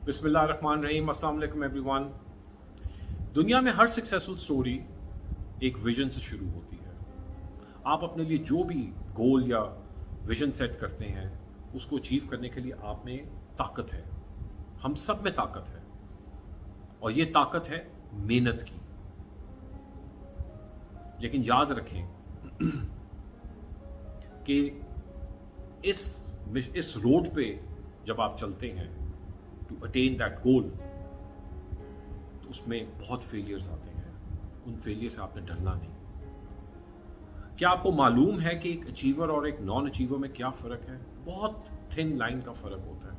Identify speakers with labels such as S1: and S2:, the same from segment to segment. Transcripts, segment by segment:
S1: बिस्मिल्लाहिर्रहमानिर्रहीम। अस्सलाम वालेकुम एवरीवन। दुनिया में हर सक्सेसफुल स्टोरी एक विजन से शुरू होती है। आप अपने लिए जो भी गोल या विजन सेट करते हैं उसको अचीव करने के लिए आप में ताकत है। हम सब में ताकत है और ये ताकत है मेहनत की। लेकिन याद रखें कि इस रोड पे जब आप चलते हैं टू अटेन दैट गोल, तो उसमें बहुत फेलियर्स आते हैं। उन फेलियर से आपने डरना नहीं। क्या आपको मालूम है कि एक अचीवर और एक नॉन अचीवर में क्या फ़र्क है? बहुत थिन लाइन का फ़र्क होता है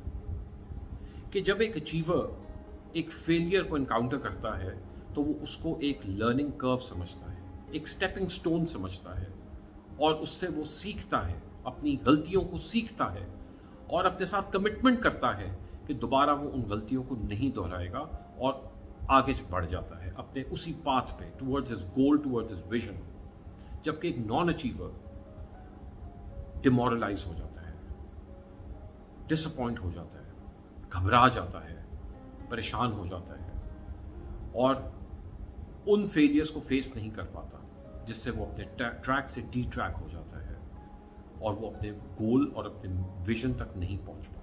S1: कि जब एक अचीवर एक फेलियर को इनकाउंटर करता है तो वो उसको एक लर्निंग कर्व समझता है, एक स्टेपिंग स्टोन समझता है और उससे वो सीखता है, अपनी गलतियों को सीखता है और अपने साथ कमिटमेंट करता है कि दोबारा वो उन गलतियों को नहीं दोहराएगा और आगे बढ़ जाता है अपने उसी पाथ पे towards his goal, towards his vision. जबकि एक नॉन अचीवर डिमोरलाइज हो जाता है, डिसअपॉइंट हो जाता है, घबरा जाता है, परेशान हो जाता है और उन फेलियर्स को फेस नहीं कर पाता, जिससे वो अपने ट्रैक से डी ट्रैक हो जाता है और वो अपने गोल और अपने विजन तक नहीं पहुंच पाता।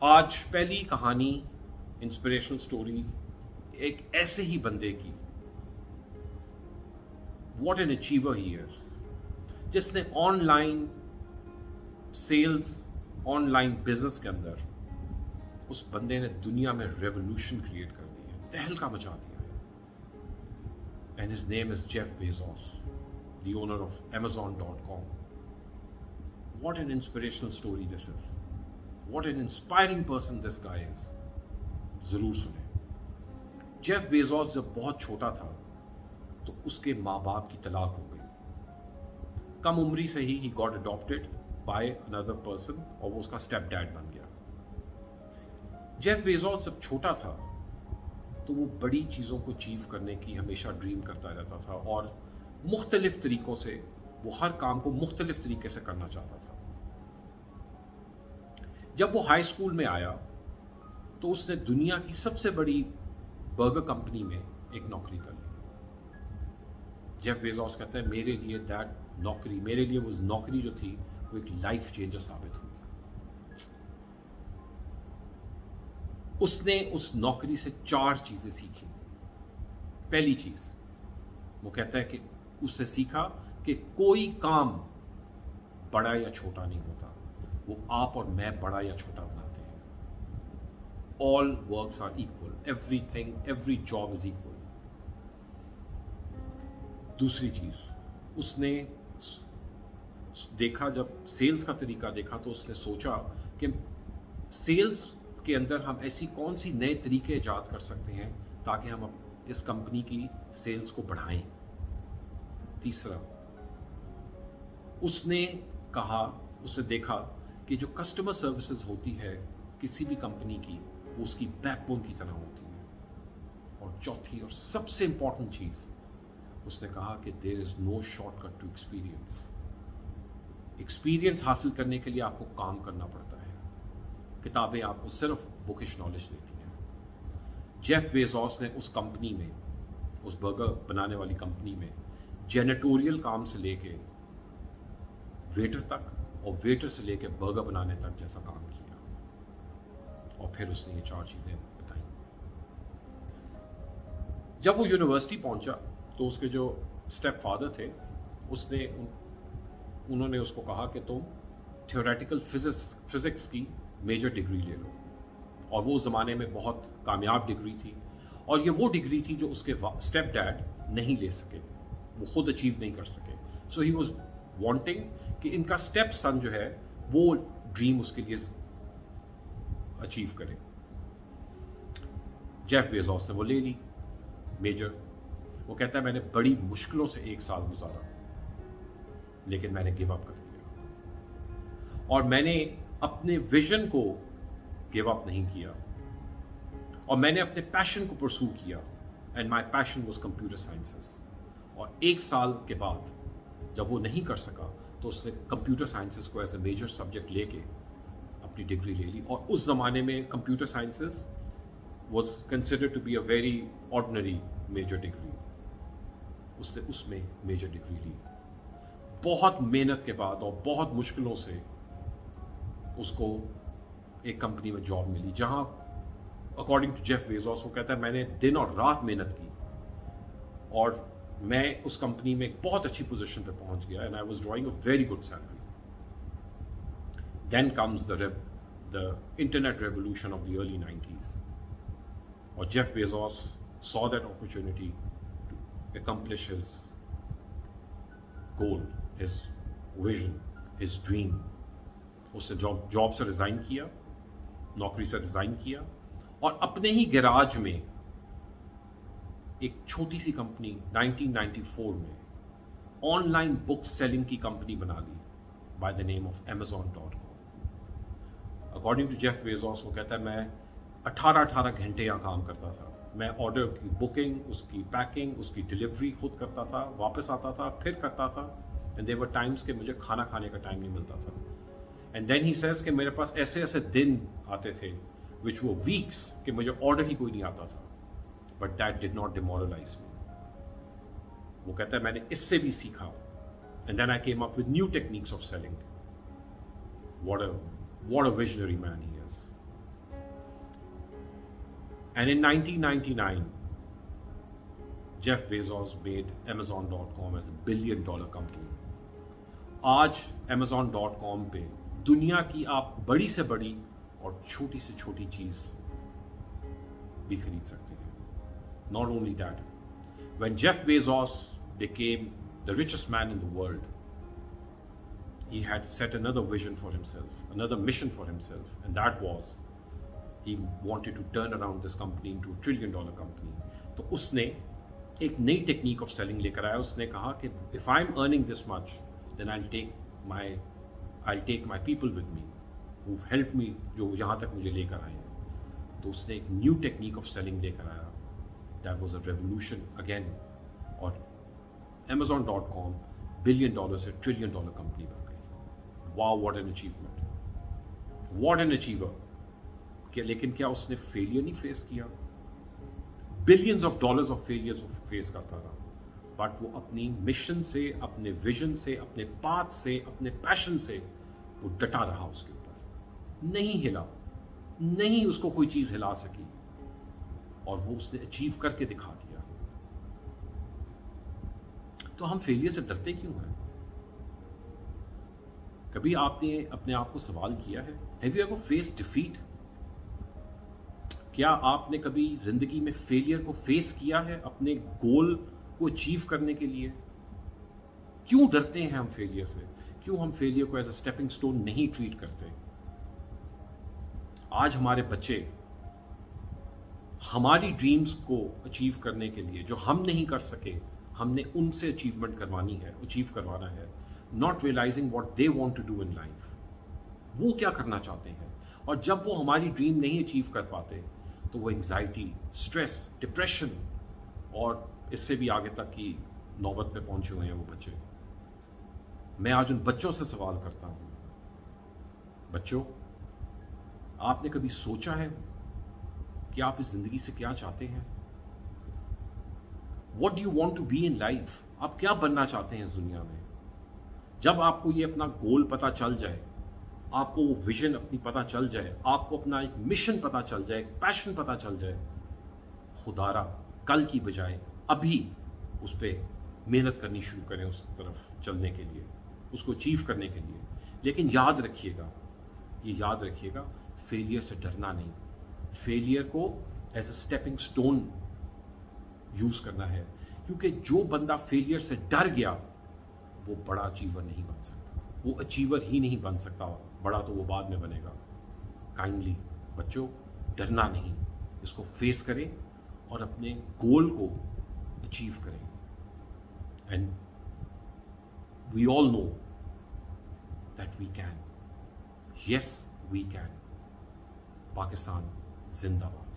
S1: आज पहली कहानी, इंस्पिरेशनल स्टोरी एक ऐसे ही बंदे की, what an achiever he is, जिसने ऑनलाइन सेल्स, ऑनलाइन बिजनेस के अंदर उस बंदे ने दुनिया में रेवोल्यूशन क्रिएट कर दी है, तहलका मचा दिया है। And his name is Jeff Bezos, the owner of Amazon.com. What an inspirational story this is. What an inspiring person this guy is. जरूर सुने। जेफ बेजोस जब बहुत छोटा था तो उसके माँ बाप की तलाक हो गई। कम उम्री से he got adopted by another person और वो उसका स्टेप डैड बन गया। जेफ बेजोस जब छोटा था तो वो बड़ी चीज़ों को अचीव करने की हमेशा ड्रीम करता रहता था और मुख्तलिफ तरीकों से वो हर काम को मुख्तलिफ तरीके से करना चाहता था। जब वो हाई स्कूल में आया तो उसने दुनिया की सबसे बड़ी बर्गर कंपनी में एक नौकरी कर ली। जेफ बेजोस कहते हैं मेरे लिए वो नौकरी जो थी वो एक लाइफ चेंजर साबित हुई। उसने उस नौकरी से 4 चीजें सीखी। पहली चीज वो कहता है कि उससे सीखा कि कोई काम बड़ा या छोटा नहीं होता, वो आप और मैं बड़ा या छोटा बनाते हैं। All works are equal, everything, every job is equal. दूसरी चीज उसने देखा, जब सेल्स का तरीका देखा तो उसने सोचा कि सेल्स के अंदर हम ऐसी कौन सी नए तरीके ईजाद कर सकते हैं ताकि हम इस कंपनी की सेल्स को बढ़ाएं। तीसरा उसने देखा कि जो कस्टमर सर्विसेज होती है किसी भी कंपनी की, वो उसकी बैकबोन की तरह होती है। और चौथी और सबसे इंपॉर्टेंट चीज उसने कहा कि there is no shortcut to experience. Experience हासिल करने के लिए आपको काम करना पड़ता है, किताबें आपको सिर्फ बुकिश नॉलेज देती हैं। जेफ बेजोस ने उस कंपनी में, उस बर्गर बनाने वाली कंपनी में जेनेटोरियल काम से लेके वेटर तक और वेटर से लेके बर्गर बनाने तक जैसा काम किया और फिर उसने ये 4 चीजें बताई। जब वो यूनिवर्सिटी पहुंचा तो उसके जो स्टेप फादर थे उन्होंने उसको कहा कि तुम थ्योरेटिकल फिजिक्स की मेजर डिग्री ले लो। और वो ज़माने में बहुत कामयाब डिग्री थी और ये वो डिग्री थी जो उसके स्टेप डैड नहीं ले सके, वो खुद अचीव नहीं कर सके। सो ही वॉज वांटिंग कि इनका स्टेप सन जो है वो ड्रीम उसके लिए अचीव करे। जेफ बेजोस ने वो ले ली मेजर। वो कहता है मैंने बड़ी मुश्किलों से 1 साल गुजारा, लेकिन मैंने गिव अप कर दिया और मैंने अपने विजन को गिव अप नहीं किया और मैंने अपने पैशन को परस्यू किया। And my passion was computer sciences. और 1 साल के बाद जब वो नहीं कर सका तो उसने कंप्यूटर साइंसेस को एज ए मेजर सब्जेक्ट लेके अपनी डिग्री ले ली। और उस ज़माने में computer sciences was considered to be a very ordinary major degree. उसमें मेजर डिग्री ली। बहुत मेहनत के बाद और बहुत मुश्किलों से उसको एक कंपनी में जॉब मिली, जहां अकॉर्डिंग टू जेफ बेजोस वो कहता है मैंने दिन और रात मेहनत की और मैं उस कंपनी में एक बहुत अच्छी पोजीशन पे पहुंच गया and I was drawing a very good salary. Then comes the internet revolution of the early 90s और Jeff Bezos saw that opportunity to accomplish his goal, his vision, his dream. उससे job से resign किया, नौकरी से resign किया और अपने ही garage में एक छोटी सी कंपनी 1994 में ऑनलाइन बुक सेलिंग की कंपनी बना ली by the name of Amazon.com। According to Jeff Bezos वो कहता है मैं 18 घंटे यहाँ काम करता था। मैं ऑर्डर की बुकिंग, उसकी पैकिंग, उसकी डिलीवरी खुद करता था, वापस आता था, फिर करता था। एंड देयर वर टाइम्स कि मुझे खाना खाने का टाइम नहीं मिलता था। एंड देन ही सेज कि मेरे पास ऐसे ऐसे दिन आते थे विच वो वीक्स कि मुझे ऑर्डर ही कोई नहीं आता था। But that did not demoralise me. वो कहता है मैंने इससे भी सीखा and then I came up with new techniques of selling. What a visionary man he is. And in 1999, Jeff Bezos made Amazon.com as a $1 billion company. आज Amazon.com पे दुनिया की आप बड़ी से बड़ी और छोटी से छोटी चीज भी खरीद सकते हैं। Not only that, when Jeff Bezos became the richest man in the world, he had set another vision for himself, another mission for himself, and that was he wanted to turn around this company into $1 trillion company. तो उसने एक नई technique of selling लेकर आया। उसने कहा कि if I'm earning this much, then I'll take my people with me who've helped me, जो यहाँ तक मुझे लेकर आए हैं। तो उसने एक न्यू टेक्निक ऑफ सेलिंग लेकर आया। That was a revolution again। और Amazon.com $1 billion से $1 trillion कंपनी बन गई। Wow, what an achievement! What an achiever! लेकिन क्या उसने फेलियर नहीं फेस किया? Billions of dollars of failures face करता रहा, बट वो अपनी मिशन से, अपने विजन से, अपने पाथ से, अपने पैशन से वो डटा रहा। उसके ऊपर नहीं हिला, नहीं उसको कोई चीज हिला सकी और वो उसने अचीव करके दिखा दिया। तो हम फेलियर से डरते क्यों हैं? कभी आपने अपने आप को सवाल किया है? Have you ever face defeat? क्या आपने कभी जिंदगी में फेलियर को फेस किया है अपने गोल को अचीव करने के लिए? क्यों डरते हैं हम फेलियर से? क्यों हम फेलियर को एज अ स्टेपिंग स्टोन नहीं ट्रीट करते? आज हमारे बच्चे हमारी ड्रीम्स को अचीव करने के लिए जो हम नहीं कर सके, हमने उनसे अचीवमेंट करवानी है, अचीव करवाना है, not realising what they want to do in life. वो क्या करना चाहते हैं, और जब वो हमारी ड्रीम नहीं अचीव कर पाते तो वो एंजाइटी, स्ट्रेस, डिप्रेशन और इससे भी आगे तक की नौबत पे पहुंचे हुए हैं वो बच्चे। मैं आज उन बच्चों से सवाल करता हूं, बच्चों, आपने कभी सोचा है कि आप इस जिंदगी से क्या चाहते हैं? What do you want to be in life? आप क्या बनना चाहते हैं इस दुनिया में? जब आपको ये अपना गोल पता चल जाए, आपको वो विजन अपनी पता चल जाए, आपको अपना एक मिशन पता चल जाए, एक पैशन पता चल जाए, खुदारा कल की बजाय अभी उस पर मेहनत करनी शुरू करें, उस तरफ चलने के लिए, उसको अचीव करने के लिए। लेकिन याद रखिएगा, ये याद रखिएगा, फेलियर से डरना नहीं, फेलियर को as a stepping stone use करना है। क्योंकि जो बंदा फेलियर से डर गया वो बड़ा अचीवर नहीं बन सकता, वो अचीवर ही नहीं बन सकता, बड़ा तो वो बाद में बनेगा। काइंडली बच्चों, डरना नहीं, इसको फेस करें और अपने गोल को अचीव करें। And we all know that we can, yes we can. Pakistan जिंदाबाद।